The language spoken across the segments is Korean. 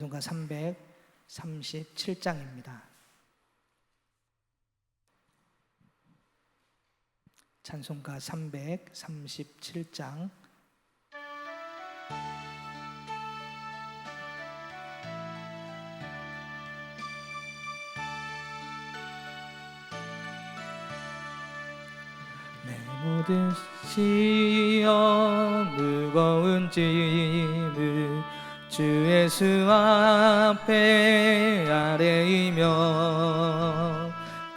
찬송가 337장입니다. 찬송가 337장. 내 모든 시험 무거운 짐을 주 예수 앞에 아뢰이며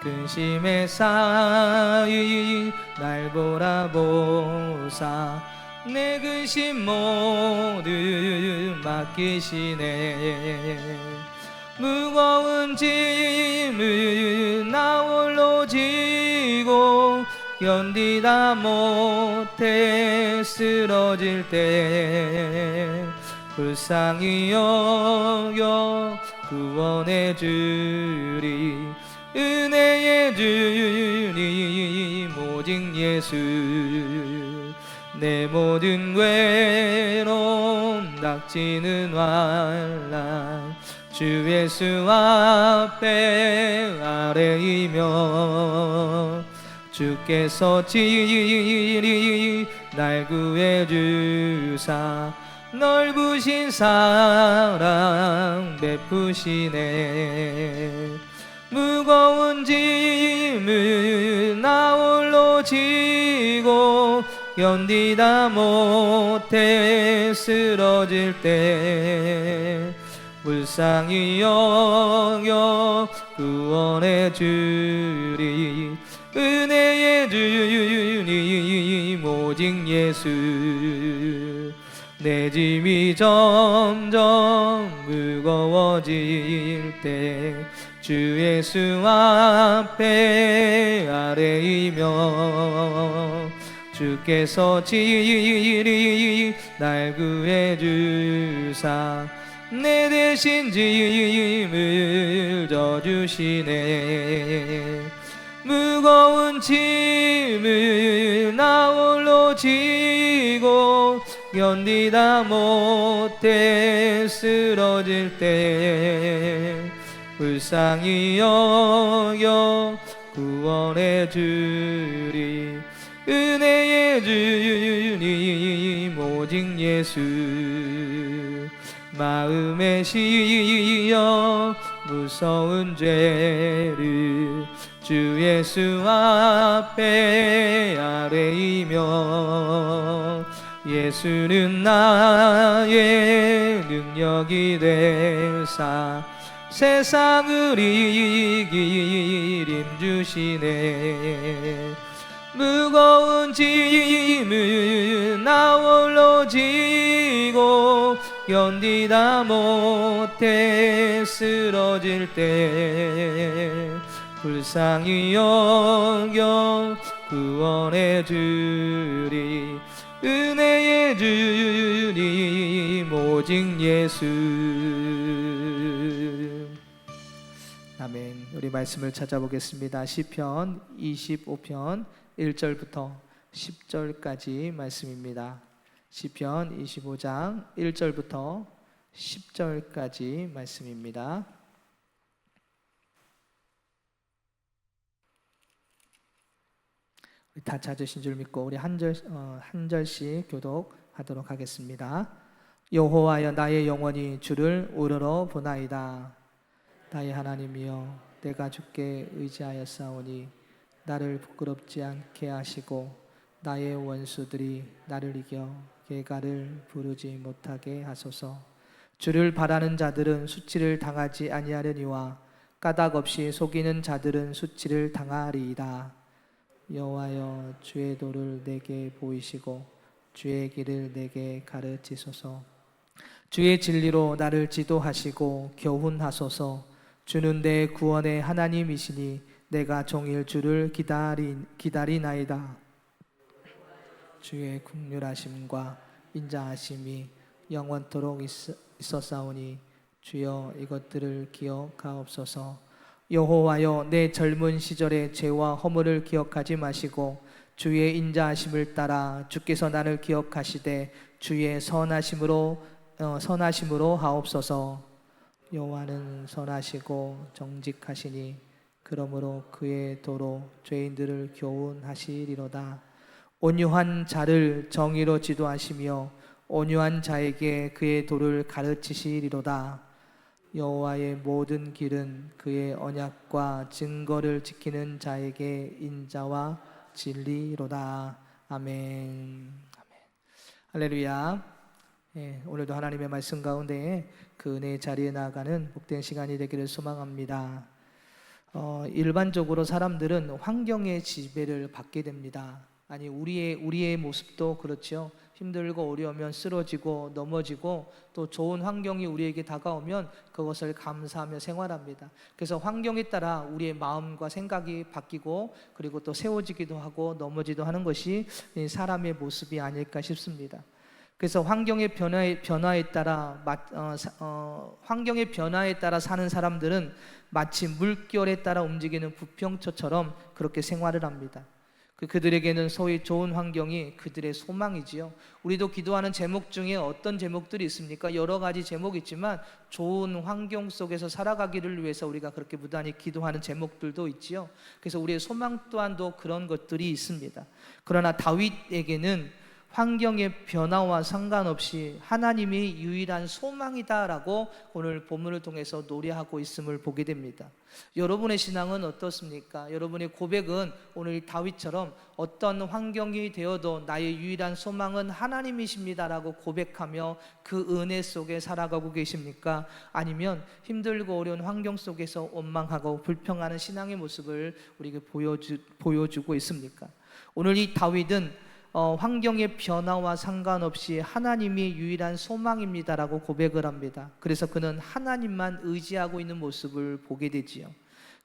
근심에 쌓인 날 보라보사 내 근심 모두 맡기시네. 무거운 짐을 나 홀로 지고 견디다 못해 쓰러질 때 불쌍히 여겨 구원해 주리. 은혜의 주님 오직 예수. 내 모든 외로움 닥치는 환난 주 예수 앞에 아뢰이며 주께서 지리 날 구해 주사 넓으신 사랑 베푸시네. 무거운 짐을 나 홀로 지고 견디다 못해 쓰러질 때 불쌍히 여겨 구원해 주리. 은혜의 주님 오직 예수. 내 짐이 점점 무거워질 때 주 예수 앞에 아뢰이며 주께서 지리 날 구해 주사 내 대신 짐을 져주시네. 무거운 짐을 나 홀로 지고 견디다 못해 쓰러질 때 불쌍히 여겨 구원해 주리. 은혜의 주님 오직 예수. 마음에 씌어 무서운 죄를 주 예수 앞에 아뢰이며 예수는 나의 능력이 되사 세상을 이길 힘 주시네. 무거운 짐을 나 홀로 지고 견디다 못해 쓰러질 때 불쌍히 여겨 구원해 주리. 은혜의 주님 오직 예수. 아멘. 우리 말씀을 찾아보겠습니다. 시편 25편 1절부터 10절까지 말씀입니다. 시편 25장 1절부터 10절까지 말씀입니다. 다 찾으신 줄 믿고 우리 한 절씩 교독하도록 하겠습니다. 여호와여 나의 영혼이 주를 우러러 보나이다. 나의 하나님이여 내가 주께 의지하였사오니 나를 부끄럽지 않게 하시고 나의 원수들이 나를 이겨 개가를 부르지 못하게 하소서. 주를 바라는 자들은 수치를 당하지 아니하려니와 까닭 없이 속이는 자들은 수치를 당하리이다. 여호와여 주의 도를 내게 보이시고 주의 길을 내게 가르치소서. 주의 진리로 나를 지도하시고 교훈하소서. 주는 내 구원의 하나님이시니 내가 종일 주를 기다리나이다. 주의 긍휼하심과 인자하심이 영원토록 있었사오니 주여 이것들을 기억하옵소서. 여호와여 내 젊은 시절의 죄와 허물을 기억하지 마시고 주의 인자하심을 따라 주께서 나를 기억하시되 주의 선하심으로 하옵소서. 여호와는 선하시고 정직하시니 그러므로 그의 도로 죄인들을 교훈하시리로다. 온유한 자를 정의로 지도하시며 온유한 자에게 그의 도를 가르치시리로다. 여호와의 모든 길은 그의 언약과 증거를 지키는 자에게 인자와 진리로다. 아멘. 할렐루야. 오늘도 하나님의 말씀 가운데 그 은혜의 자리에 나아가는 복된 시간이 되기를 소망합니다. 일반적으로 사람들은 환경의 지배를 받게 됩니다. 아니 우리의 모습도 그렇죠. 힘들고 어려우면 쓰러지고 넘어지고 또 좋은 환경이 우리에게 다가오면 그것을 감사하며 생활합니다. 그래서 환경에 따라 우리의 마음과 생각이 바뀌고 그리고 또 세워지기도 하고 넘어지기도 하는 것이 사람의 모습이 아닐까 싶습니다. 그래서 환경의 변화에 따라 사는 사람들은 마치 물결에 따라 움직이는 부평초처럼 그렇게 생활을 합니다. 그들에게는 소위 좋은 환경이 그들의 소망이지요. 우리도 기도하는 제목 중에 어떤 제목들이 있습니까? 여러 가지 제목이 있지만 좋은 환경 속에서 살아가기를 위해서 우리가 그렇게 무단히 기도하는 제목들도 있지요. 그래서 우리의 소망 또한도 그런 것들이 있습니다. 그러나 다윗에게는 환경의 변화와 상관없이 하나님이 유일한 소망이다라고 오늘 본문을 통해서 노래하고 있음을 보게 됩니다. 여러분의 신앙은 어떻습니까? 여러분의 고백은 오늘 다윗처럼 어떤 환경이 되어도 나의 유일한 소망은 하나님이십니다라고 고백하며 그 은혜 속에 살아가고 계십니까? 아니면 힘들고 어려운 환경 속에서 원망하고 불평하는 신앙의 모습을 우리에게 보여주고 있습니까? 오늘 이 다윗은 환경의 변화와 상관없이 하나님이 유일한 소망입니다라고 고백을 합니다. 그래서 그는 하나님만 의지하고 있는 모습을 보게 되지요.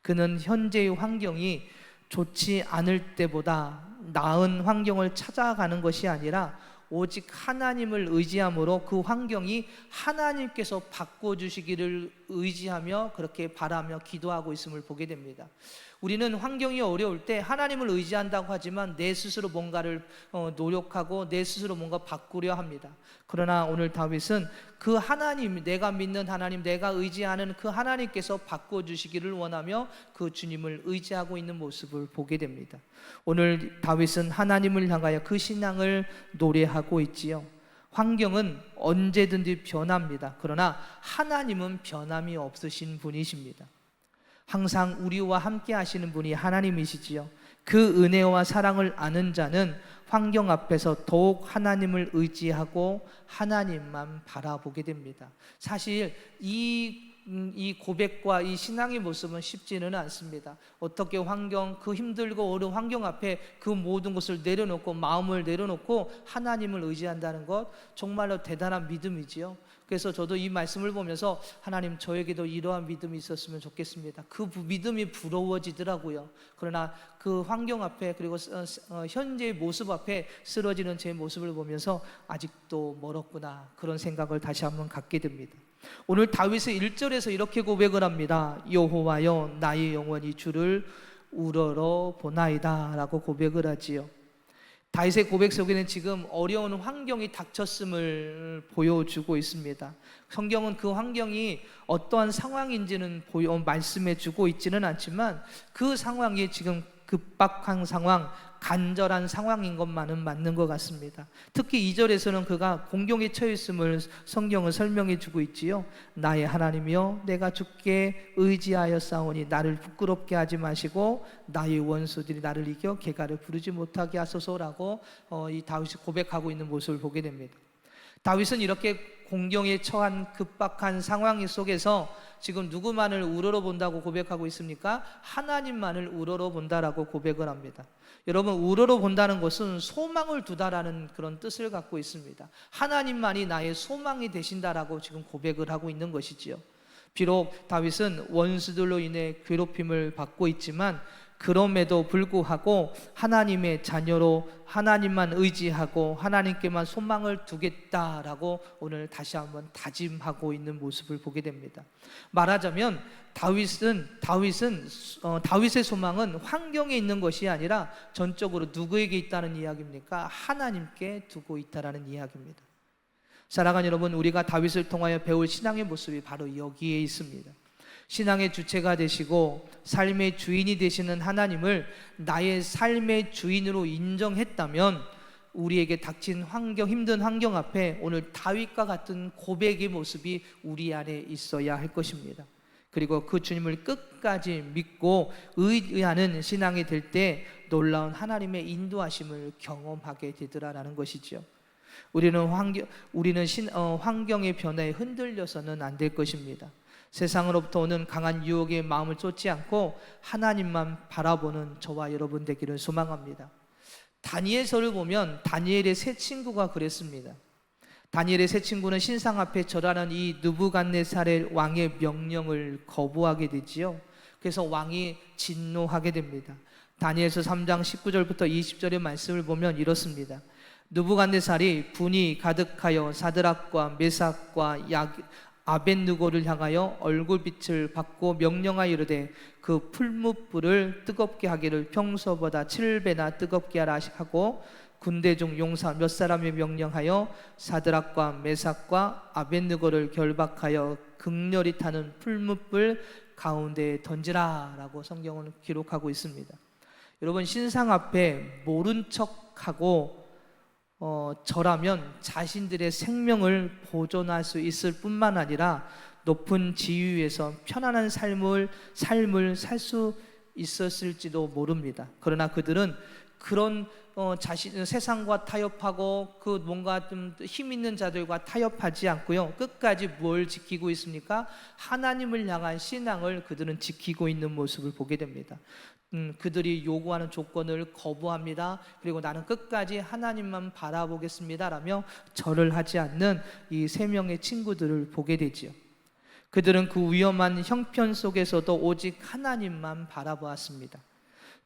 그는 현재의 환경이 좋지 않을 때보다 나은 환경을 찾아가는 것이 아니라 오직 하나님을 의지함으로 그 환경이 하나님께서 바꿔주시기를 의지하며 그렇게 바라며 기도하고 있음을 보게 됩니다. 우리는 환경이 어려울 때 하나님을 의지한다고 하지만 내 스스로 뭔가를 노력하고 내 스스로 뭔가 바꾸려 합니다. 그러나 오늘 다윗은 그 하나님, 내가 믿는 하나님, 내가 의지하는 그 하나님께서 바꿔주시기를 원하며 그 주님을 의지하고 있는 모습을 보게 됩니다. 오늘 다윗은 하나님을 향하여 그 신앙을 노래하고 있지요. 환경은 언제든지 변합니다. 그러나 하나님은 변함이 없으신 분이십니다. 항상 우리와 함께 하시는 분이 하나님이시지요. 그 은혜와 사랑을 아는 자는 환경 앞에서 더욱 하나님을 의지하고 하나님만 바라보게 됩니다. 사실 이 고백과 이 신앙의 모습은 쉽지는 않습니다. 어떻게 그 힘들고 어려운 환경 앞에 그 모든 것을 내려놓고 마음을 내려놓고 하나님을 의지한다는 것, 정말로 대단한 믿음이지요. 그래서 저도 이 말씀을 보면서 하나님, 저에게도 이러한 믿음이 있었으면 좋겠습니다. 그 믿음이 부러워지더라고요. 그러나 그 환경 앞에 그리고 현재의 모습 앞에 쓰러지는 제 모습을 보면서 아직도 멀었구나, 그런 생각을 다시 한번 갖게 됩니다. 오늘 다윗의 1절에서 이렇게 고백을 합니다. 여호와여, 나의 영혼이 주를 우러러 보나이다 라고 고백을 하지요. 다윗의 고백 속에는 지금 어려운 환경이 닥쳤음을 보여주고 있습니다. 성경은 그 환경이 어떠한 상황인지는 말씀해 주고 있지는 않지만 그 상황이 지금 급박한 상황, 간절한 상황인 것만은 맞는 것 같습니다. 특히 2절에서는 그가 공경에 처해 있음을 성경은 설명해 주고 있지요. 나의 하나님이여, 내가 주께 의지하여 싸우니 나를 부끄럽게 하지 마시고 나의 원수들이 나를 이겨 개가를 부르지 못하게 하소서라고 이 다윗이 고백하고 있는 모습을 보게 됩니다. 다윗은 이렇게 공경에 처한 급박한 상황 속에서 지금 누구만을 우러러 본다고 고백하고 있습니까? 하나님만을 우러러 본다라고 고백을 합니다. 여러분, 우러러 본다는 것은 소망을 두다라는 그런 뜻을 갖고 있습니다. 하나님만이 나의 소망이 되신다라고 지금 고백을 하고 있는 것이지요. 비록 다윗은 원수들로 인해 괴롭힘을 받고 있지만 그럼에도 불구하고 하나님의 자녀로 하나님만 의지하고 하나님께만 소망을 두겠다라고 오늘 다시 한번 다짐하고 있는 모습을 보게 됩니다. 말하자면 다윗의 소망은 환경에 있는 것이 아니라 전적으로 누구에게 있다는 이야기입니까? 하나님께 두고 있다라는 이야기입니다. 사랑하는 여러분, 우리가 다윗을 통하여 배울 신앙의 모습이 바로 여기에 있습니다. 신앙의 주체가 되시고 삶의 주인이 되시는 하나님을 나의 삶의 주인으로 인정했다면 우리에게 닥친 환경, 힘든 환경 앞에 오늘 다윗과 같은 고백의 모습이 우리 안에 있어야 할 것입니다. 그리고 그 주님을 끝까지 믿고 의하는 신앙이 될 때 놀라운 하나님의 인도하심을 경험하게 되더라라는 것이죠. 우리는 환경의 변화에 흔들려서는 안 될 것입니다. 세상으로부터 오는 강한 유혹의 마음을 쫓지 않고 하나님만 바라보는 저와 여러분 되기를 소망합니다. 다니엘서를 보면 다니엘의 세 친구가 그랬습니다. 다니엘의 세 친구는 신상 앞에 절하는 이 느부갓네살 왕의 명령을 거부하게 되지요. 그래서 왕이 진노하게 됩니다. 다니엘서 3장 19절부터 20절의 말씀을 보면 이렇습니다. 느부갓네살이 분이 가득하여 사드락과 메삭과 아벳느고를 향하여 얼굴빛을 받고 명령하여 이르되 그 풀무불을 뜨겁게 하기를 평소보다 7배나 뜨겁게 하라 하고 군대 중 용사 몇 사람이 명령하여 사드락과 메삭과 아벳느고를 결박하여 극렬히 타는 풀무불 가운데에 던지라 라고 성경은 기록하고 있습니다. 여러분, 신상 앞에 모른 척하고 절하면 자신들의 생명을 보존할 수 있을 뿐만 아니라 높은 지위에서 편안한 삶을 살 수 있었을지도 모릅니다. 그러나 그들은 그런 세상과 타협하고 그 뭔가 좀 힘 있는 자들과 타협하지 않고요, 끝까지 뭘 지키고 있습니까? 하나님을 향한 신앙을 그들은 지키고 있는 모습을 보게 됩니다. 그들이 요구하는 조건을 거부합니다. 그리고 나는 끝까지 하나님만 바라보겠습니다 라며 절을 하지 않는 이 세 명의 친구들을 보게 되지요. 그들은 그 위험한 형편 속에서도 오직 하나님만 바라보았습니다.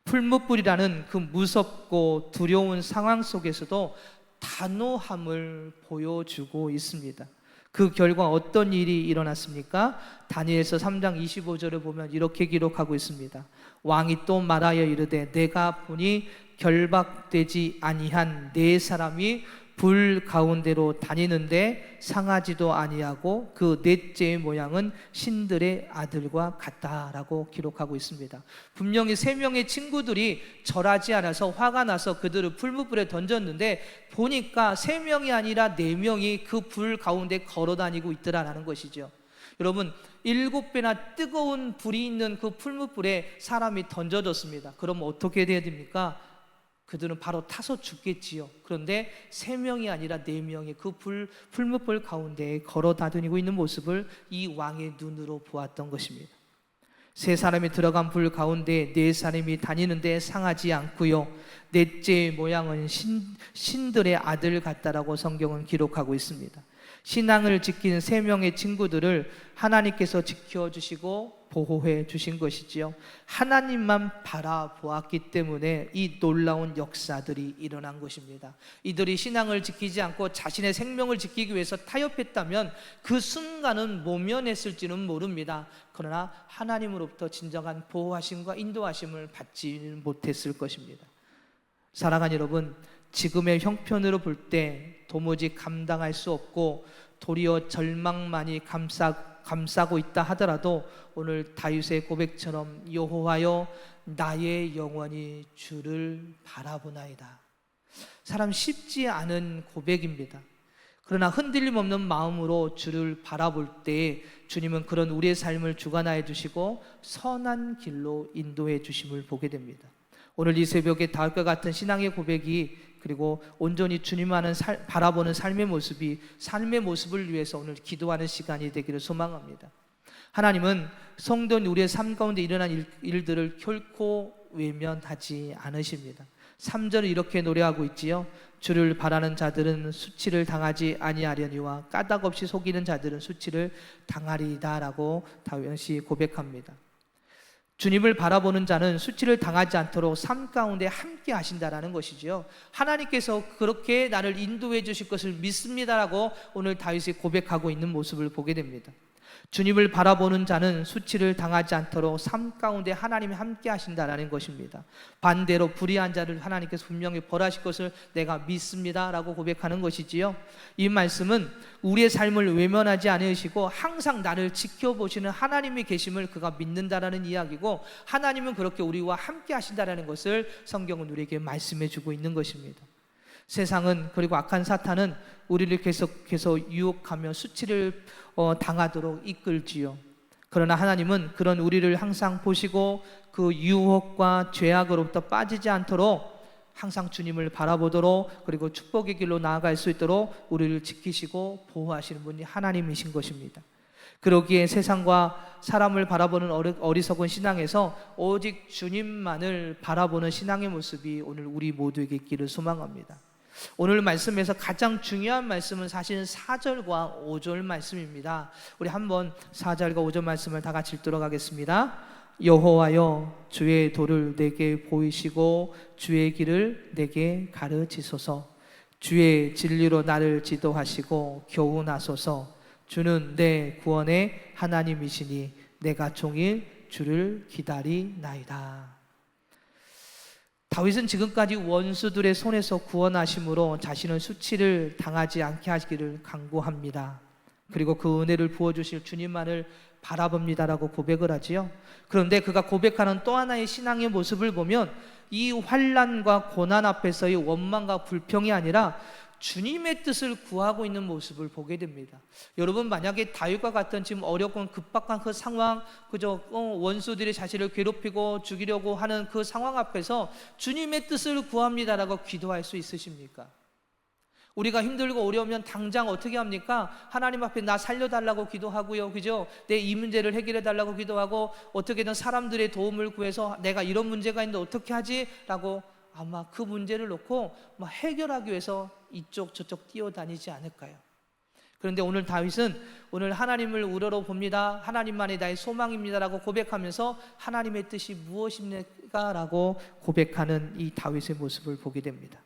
풀무불이라는 그 무섭고 두려운 상황 속에서도 단호함을 보여주고 있습니다. 그 결과 어떤 일이 일어났습니까? 다니엘서 3장 25절을 보면 이렇게 기록하고 있습니다. 왕이 또 말하여 이르되 내가 보니 결박되지 아니한 네 사람이 불 가운데로 다니는데 상하지도 아니하고 그 넷째의 모양은 신들의 아들과 같다라고 기록하고 있습니다. 분명히 세 명의 친구들이 절하지 않아서 화가 나서 그들을 풀무불에 던졌는데 보니까 세 명이 아니라 네 명이 그 불 가운데 걸어 다니고 있더라라는 것이죠. 여러분, 7배나 뜨거운 불이 있는 그 풀무불에 사람이 던져졌습니다. 그럼 어떻게 돼야 됩니까? 그들은 바로 타서 죽겠지요. 그런데 3명이 아니라 4명이 그 풀무불 가운데 걸어 다니고 있는 모습을 이 왕의 눈으로 보았던 것입니다. 3사람이 들어간 불 가운데 4사람이 다니는데 상하지 않고요, 넷째의 모양은 신들의 아들 같다라고 성경은 기록하고 있습니다. 신앙을 지킨 3명의 친구들을 하나님께서 지켜주시고 보호해 주신 것이지요. 하나님만 바라보았기 때문에 이 놀라운 역사들이 일어난 것입니다. 이들이 신앙을 지키지 않고 자신의 생명을 지키기 위해서 타협했다면 그 순간은 모면했을지는 모릅니다. 그러나 하나님으로부터 진정한 보호하심과 인도하심을 받지 못했을 것입니다. 사랑하는 여러분, 지금의 형편으로 볼 때 도무지 감당할 수 없고 도리어 절망만이 감싸고 있다 하더라도 오늘 다윗의 고백처럼 여호와여 나의 영혼이 주를 바라보나이다. 사람 쉽지 않은 고백입니다. 그러나 흔들림 없는 마음으로 주를 바라볼 때 주님은 그런 우리의 삶을 주관하여 주시고 선한 길로 인도해 주심을 보게 됩니다. 오늘 이 새벽에 다윗과 같은 신앙의 고백이, 그리고 온전히 주님만을 바라보는 삶의 모습을 위해서 오늘 기도하는 시간이 되기를 소망합니다. 하나님은 성도인 우리의 삶 가운데 일어난 일들을 결코 외면하지 않으십니다. 3절을 이렇게 노래하고 있지요. 주를 바라는 자들은 수치를 당하지 아니하려니와 까닭 없이 속이는 자들은 수치를 당하리이다 라고 다윗이 고백합니다. 주님을 바라보는 자는 수치를 당하지 않도록 삶 가운데 함께 하신다라는 것이지요. 하나님께서 그렇게 나를 인도해 주실 것을 믿습니다라고 오늘 다윗이 고백하고 있는 모습을 보게 됩니다. 주님을 바라보는 자는 수치를 당하지 않도록 삶 가운데 하나님이 함께 하신다라는 것입니다. 반대로 불의한 자를 하나님께서 분명히 벌하실 것을 내가 믿습니다 라고 고백하는 것이지요. 이 말씀은 우리의 삶을 외면하지 않으시고 항상 나를 지켜보시는 하나님이 계심을 그가 믿는다라는 이야기고, 하나님은 그렇게 우리와 함께 하신다라는 것을 성경은 우리에게 말씀해 주고 있는 것입니다. 세상은, 그리고 악한 사탄은 우리를 계속해서 유혹하며 수치를 당하도록 이끌지요. 그러나 하나님은 그런 우리를 항상 보시고 그 유혹과 죄악으로부터 빠지지 않도록 항상 주님을 바라보도록, 그리고 축복의 길로 나아갈 수 있도록 우리를 지키시고 보호하시는 분이 하나님이신 것입니다. 그러기에 세상과 사람을 바라보는 어리석은 신앙에서 오직 주님만을 바라보는 신앙의 모습이 오늘 우리 모두에게 있기를 소망합니다. 오늘 말씀에서 가장 중요한 말씀은 사실은 4절과 5절 말씀입니다. 우리 한번 4절과 5절 말씀을 다 같이 읽도록 하겠습니다. 여호와여, 주의 도를 내게 보이시고 주의 길을 내게 가르치소서. 주의 진리로 나를 지도하시고 교훈하소서. 주는 내 구원의 하나님이시니 내가 종일 주를 기다리나이다. 다윗은 지금까지 원수들의 손에서 구원하심으로 자신은 수치를 당하지 않게 하시기를 간구합니다. 그리고 그 은혜를 부어주실 주님만을 바라봅니다라고 고백을 하지요. 그런데 그가 고백하는 또 하나의 신앙의 모습을 보면 이 환난과 고난 앞에서의 원망과 불평이 아니라 주님의 뜻을 구하고 있는 모습을 보게 됩니다. 여러분, 만약에 다윗과 같은 지금 어렵고 급박한 그 상황, 그저 원수들이 자신을 괴롭히고 죽이려고 하는 그 상황 앞에서 주님의 뜻을 구합니다라고 기도할 수 있으십니까? 우리가 힘들고 어려우면 당장 어떻게 합니까? 하나님 앞에 나 살려달라고 기도하고요, 그죠? 내 이 문제를 해결해 달라고 기도하고, 어떻게든 사람들의 도움을 구해서 내가 이런 문제가 있는데 어떻게 하지? 라고 아마 그 문제를 놓고 해결하기 위해서 이쪽 저쪽 뛰어다니지 않을까요? 그런데 오늘 다윗은 오늘 하나님을 우러러 봅니다. 하나님만이 나의 소망입니다라고 고백하면서 하나님의 뜻이 무엇입니까? 라고 고백하는 이 다윗의 모습을 보게 됩니다.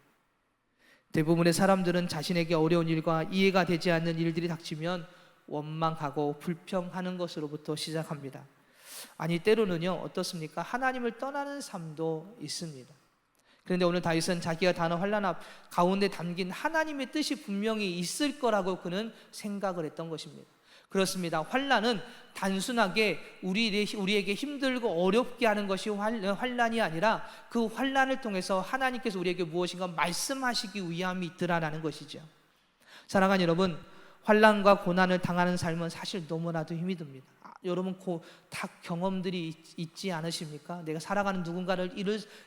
대부분의 사람들은 자신에게 어려운 일과 이해가 되지 않는 일들이 닥치면 원망하고 불평하는 것으로부터 시작합니다. 아니, 때로는요, 어떻습니까? 하나님을 떠나는 삶도 있습니다. 그런데 오늘 다윗은 자기가 당한 환난 가운데 담긴 하나님의 뜻이 분명히 있을 거라고 그는 생각을 했던 것입니다. 그렇습니다. 환난은 단순하게 우리에게 힘들고 어렵게 하는 것이 환난이 아니라 그 환난을 통해서 하나님께서 우리에게 무엇인가 말씀하시기 위함이 있더라라는 것이죠. 사랑하는 여러분, 환난과 고난을 당하는 삶은 사실 너무나도 힘이 듭니다. 여러분 다 경험들이 있지 않으십니까? 내가 살아가는 누군가를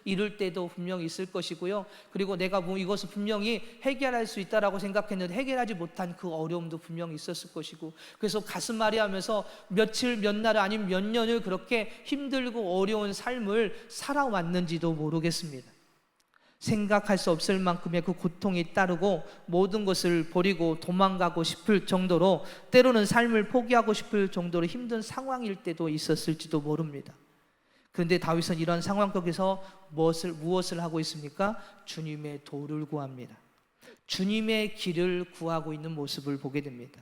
잃을 때도 분명히 있을 것이고요. 그리고 내가 이것을 분명히 해결할 수 있다라고 생각했는데 해결하지 못한 그 어려움도 분명히 있었을 것이고, 그래서 가슴앓이 하면서 며칠, 몇 날, 아니면 몇 년을 그렇게 힘들고 어려운 삶을 살아왔는지도 모르겠습니다. 생각할 수 없을 만큼의 그 고통이 따르고 모든 것을 버리고 도망가고 싶을 정도로, 때로는 삶을 포기하고 싶을 정도로 힘든 상황일 때도 있었을지도 모릅니다. 그런데 다윗은 이런 상황 속에서 무엇을 하고 있습니까? 주님의 도를 구합니다. 주님의 길을 구하고 있는 모습을 보게 됩니다.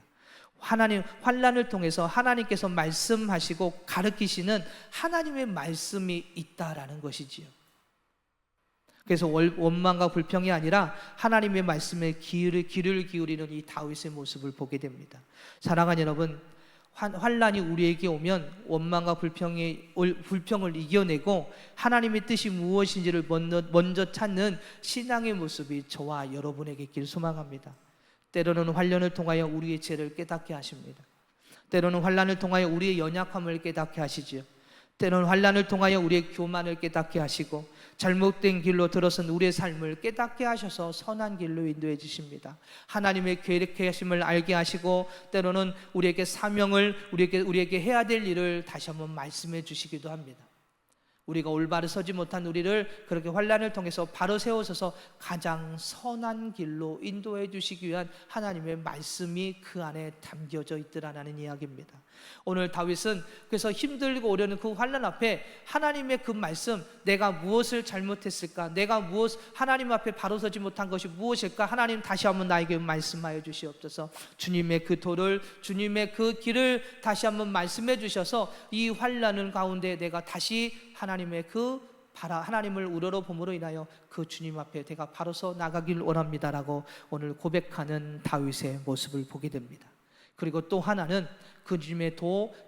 환난을 통해서 하나님께서 말씀하시고 가르치시는 하나님의 말씀이 있다라는 것이지요. 그래서 원망과 불평이 아니라 하나님의 말씀에 귀를 기울이는 이 다윗의 모습을 보게 됩니다. 사랑하는 여러분, 환난이 우리에게 오면 원망과 불평을 이겨내고 하나님의 뜻이 무엇인지를 먼저 찾는 신앙의 모습이 저와 여러분에게 있기를 소망합니다. 때로는 환난을 통하여 우리의 죄를 깨닫게 하십니다. 때로는 환난을 통하여 우리의 연약함을 깨닫게 하시지요. 때로는 환난을 통하여 우리의 교만을 깨닫게 하시고, 잘못된 길로 들어선 우리의 삶을 깨닫게 하셔서 선한 길로 인도해 주십니다. 하나님의 계획하심을 알게 하시고, 때로는 우리에게 사명을, 우리에게 해야 될 일을 다시 한번 말씀해 주시기도 합니다. 우리가 올바로 서지 못한 우리를 그렇게 환난을 통해서 바로 세워서서 가장 선한 길로 인도해 주시기 위한 하나님의 말씀이 그 안에 담겨져 있더라는 이야기입니다. 오늘 다윗은 그래서 힘들고 어려운 그 환난 앞에 하나님의 그 말씀, 내가 무엇을 잘못했을까? 내가 하나님 앞에 바로 서지 못한 것이 무엇일까? 하나님 다시 한번 나에게 말씀하여 주시옵소서. 주님의 그 도를, 주님의 그 길을 다시 한번 말씀해 주셔서 이 환난을 가운데 내가 다시 하나님의 하나님을 우러러 봄으로 인하여 그 주님 앞에 내가 바로서 나가길 원합니다라고 오늘 고백하는 다윗의 모습을 보게 됩니다. 그리고 또 하나는 그 주님의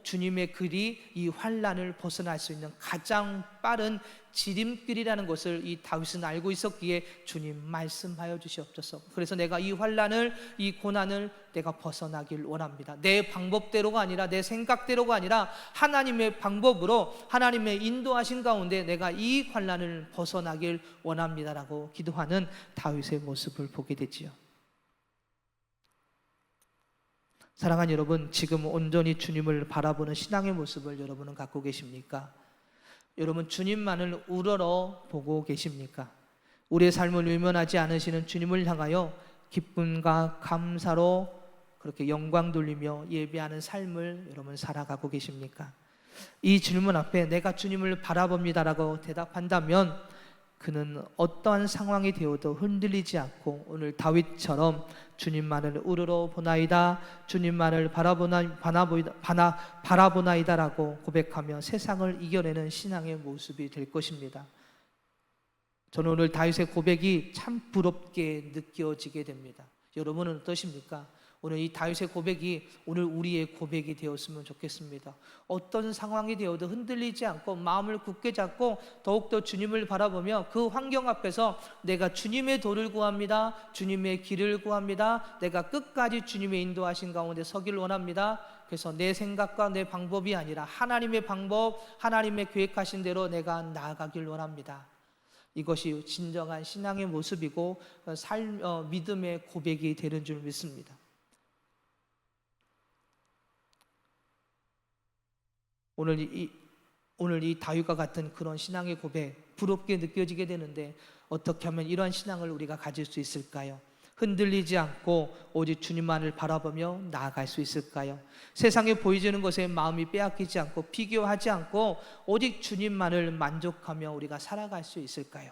주님의 글이 이 환난을 벗어날 수 있는 가장 빠른 지름길이라는 것을 이 다윗은 알고 있었기에 주님 말씀하여 주시옵소서. 그래서 내가 이 환난을, 이 고난을 내가 벗어나길 원합니다. 내 방법대로가 아니라, 내 생각대로가 아니라 하나님의 방법으로, 하나님의 인도하신 가운데 내가 이 환난을 벗어나길 원합니다라고 기도하는 다윗의 모습을 보게 되지요. 사랑하는 여러분, 지금 온전히 주님을 바라보는 신앙의 모습을 여러분은 갖고 계십니까? 여러분, 주님만을 우러러 보고 계십니까? 우리의 삶을 외면하지 않으시는 주님을 향하여 기쁨과 감사로 그렇게 영광 돌리며 예배하는 삶을 여러분 살아가고 계십니까? 이 질문 앞에 내가 주님을 바라봅니다라고 대답한다면 그는 어떠한 상황이 되어도 흔들리지 않고 오늘 다윗처럼 주님만을 우러러 보나이다, 주님만을 바라보나이다라고 고백하며 세상을 이겨내는 신앙의 모습이 될 것입니다. 저는 오늘 다윗의 고백이 참 부럽게 느껴지게 됩니다. 여러분은 어떠십니까? 오늘 이 다윗의 고백이 오늘 우리의 고백이 되었으면 좋겠습니다. 어떤 상황이 되어도 흔들리지 않고 마음을 굳게 잡고 더욱더 주님을 바라보며 그 환경 앞에서 내가 주님의 도를 구합니다, 주님의 길을 구합니다, 내가 끝까지 주님의 인도하신 가운데 서길 원합니다. 그래서 내 생각과 내 방법이 아니라 하나님의 방법, 하나님의 계획하신 대로 내가 나아가길 원합니다. 이것이 진정한 신앙의 모습이고 믿음의 고백이 되는 줄 믿습니다. 오늘 이 다윗과 같은 그런 신앙의 고백 부럽게 느껴지게 되는데 어떻게 하면 이러한 신앙을 우리가 가질 수 있을까요? 흔들리지 않고 오직 주님만을 바라보며 나아갈 수 있을까요? 세상에 보여지는 것에 마음이 빼앗기지 않고 비교하지 않고 오직 주님만을 만족하며 우리가 살아갈 수 있을까요?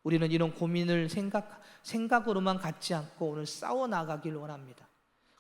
우리는 이런 고민을 생각으로만 갖지 않고 오늘 싸워 나가길 원합니다.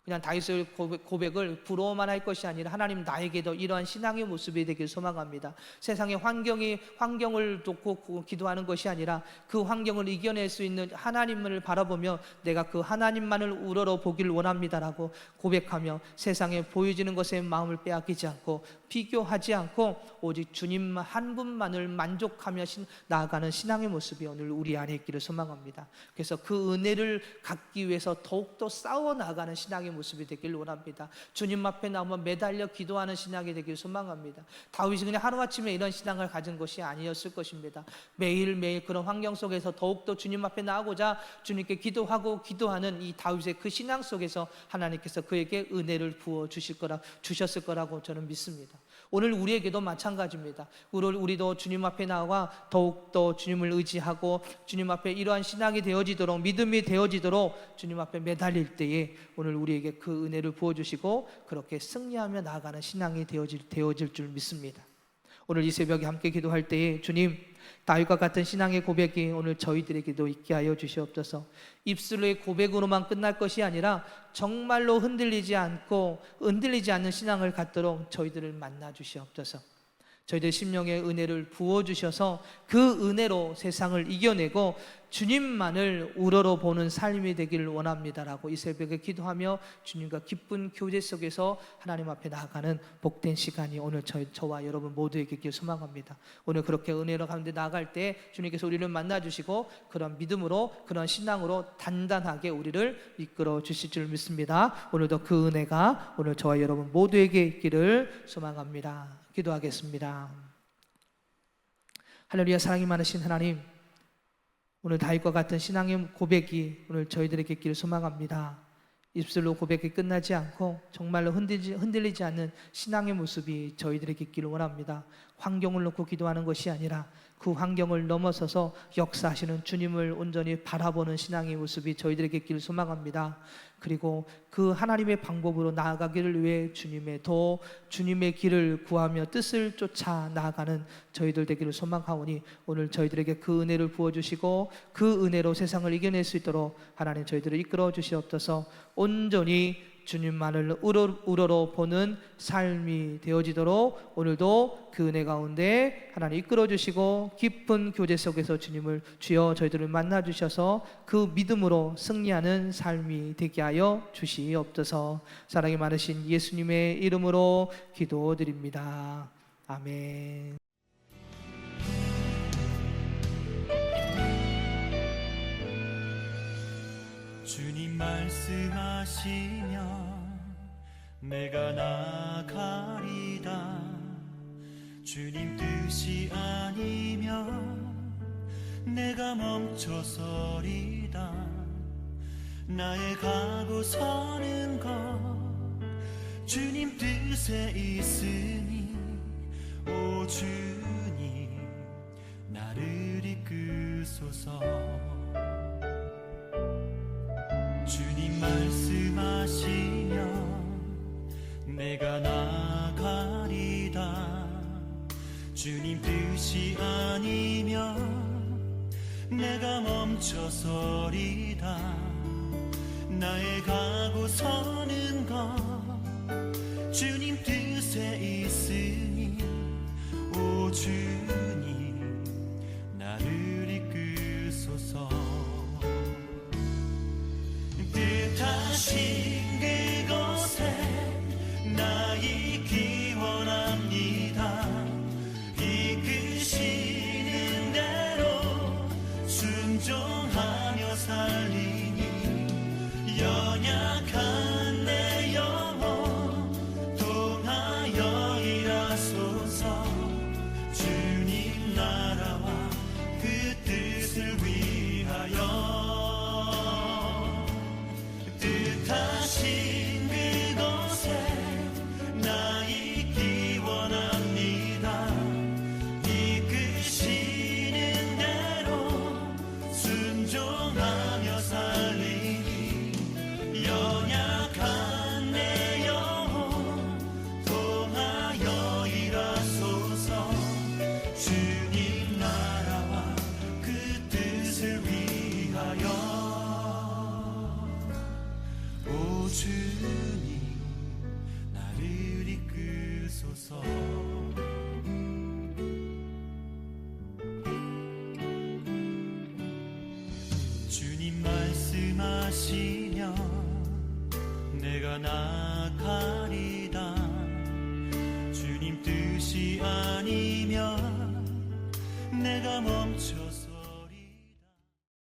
그냥 다윗의 고백을 부러워만 할 것이 아니라 하나님 나에게도 이러한 신앙의 모습이 되길 소망합니다. 세상의 환경을 놓고 기도하는 것이 아니라 그 환경을 이겨낼 수 있는 하나님을 바라보며 내가 그 하나님만을 우러러 보길 원합니다라고 고백하며 세상에 보여지는 것에 마음을 빼앗기지 않고 비교하지 않고 오직 주님 한 분만을 만족하며 나아가는 신앙의 모습이 오늘 우리 안에 있기를 소망합니다. 그래서 그 은혜를 갖기 위해서 더욱더 싸워 나가는 신앙의 모습이 되길 원합니다. 주님 앞에 나오면 매달려 기도하는 신앙이 되길 소망합니다. 다윗이 그냥 하루아침에 이런 신앙을 가진 것이 아니었을 것입니다. 매일매일 그런 환경 속에서 더욱더 주님 앞에 나아가고자 주님께 기도하는 이 다윗의 그 신앙 속에서 하나님께서 그에게 은혜를 주셨을 거라고 저는 믿습니다. 오늘 우리에게도 마찬가지입니다. 우리도 주님 앞에 나아가 더욱더 주님을 의지하고 주님 앞에 이러한 신앙이 되어지도록, 믿음이 되어지도록 주님 앞에 매달릴 때에 오늘 우리에게 그 은혜를 부어주시고 그렇게 승리하며 나아가는 신앙이 되어질 줄 믿습니다. 오늘 이 새벽에 함께 기도할 때에 주님, 다윗과 같은 신앙의 고백이 오늘 저희들에게도 있게 하여 주시옵소서. 입술의 고백으로만 끝날 것이 아니라 정말로 흔들리지 않는 신앙을 갖도록 저희들을 만나 주시옵소서. 저희들 심령의 은혜를 부어주셔서 그 은혜로 세상을 이겨내고 주님만을 우러러 보는 삶이 되기를 원합니다라고 이 새벽에 기도하며 주님과 기쁜 교제 속에서 하나님 앞에 나아가는 복된 시간이 오늘 저와 여러분 모두에게 있기를 소망합니다. 오늘 그렇게 은혜로 가운데 나아갈 때 주님께서 우리를 만나주시고 그런 믿음으로, 그런 신앙으로 단단하게 우리를 이끌어 주실 줄 믿습니다. 오늘도 그 은혜가 오늘 저와 여러분 모두에게 있기를 소망합니다. 기도하겠습니다. 할렐루야. 사랑이 많으신 하나님, 오늘 다윗과 같은 신앙의 고백이 오늘 저희들에게 있기를 소망합니다. 입술로 고백이 끝나지 않고 정말로 흔들리지 않는 신앙의 모습이 저희들에게 있기를 원합니다. 환경을 놓고 기도하는 것이 아니라 그 환경을 넘어서서 역사하시는 주님을 온전히 바라보는 신앙의 모습이 저희들에게 있기를 소망합니다. 그리고 그 하나님의 방법으로 나아가기를 위해 주님의 길을 구하며 뜻을 쫓아 나아가는 저희들 되기를 소망하오니 오늘 저희들에게 그 은혜를 부어주시고 그 은혜로 세상을 이겨낼 수 있도록 하나님 저희들을 이끌어 주시옵소서. 온전히 주님만을 우러러 보는 삶이 되어지도록 오늘도 그 은혜 가운데 하나님 이끌어 주시고 깊은 교제 속에서 주여 저희들을 만나 주셔서 그 믿음으로 승리하는 삶이 되게 하여 주시옵소서. 사랑이 많으신 예수님의 이름으로 기도드립니다. 아멘. 주님 말씀하시면 내가 나가리다. 주님 뜻이 아니면 내가 멈춰서리다. 나의 가고 서는 것 주님 뜻에 있으니 오 주님 나를 이끄소서. 주님 말씀하시면 내가 나가리다. 주님 뜻이 아니면 내가 멈춰서리다. 나의 가고 서는 것 주님 뜻에 있으니 오 주님 나를 이끄소서. 뜻하신 그곳에 나 있기 원합니다. 이끄시는 대로 순종하며 살리니 연약한 내 영혼 통하여 일하소서. 주님 나라와 그 뜻을 위하여 뜻하신 그곳에 나 있기 원합니다. 이끄시는 대로 순종하며 살리니 연약한 내 영혼 통하여 일하소서. 주님 나라와 그 뜻을 위하여 오 주님 나를 이끄소서. 주님 말씀하시면 내가 나가리다. 주님 뜻이 아니면 내가 멈춰서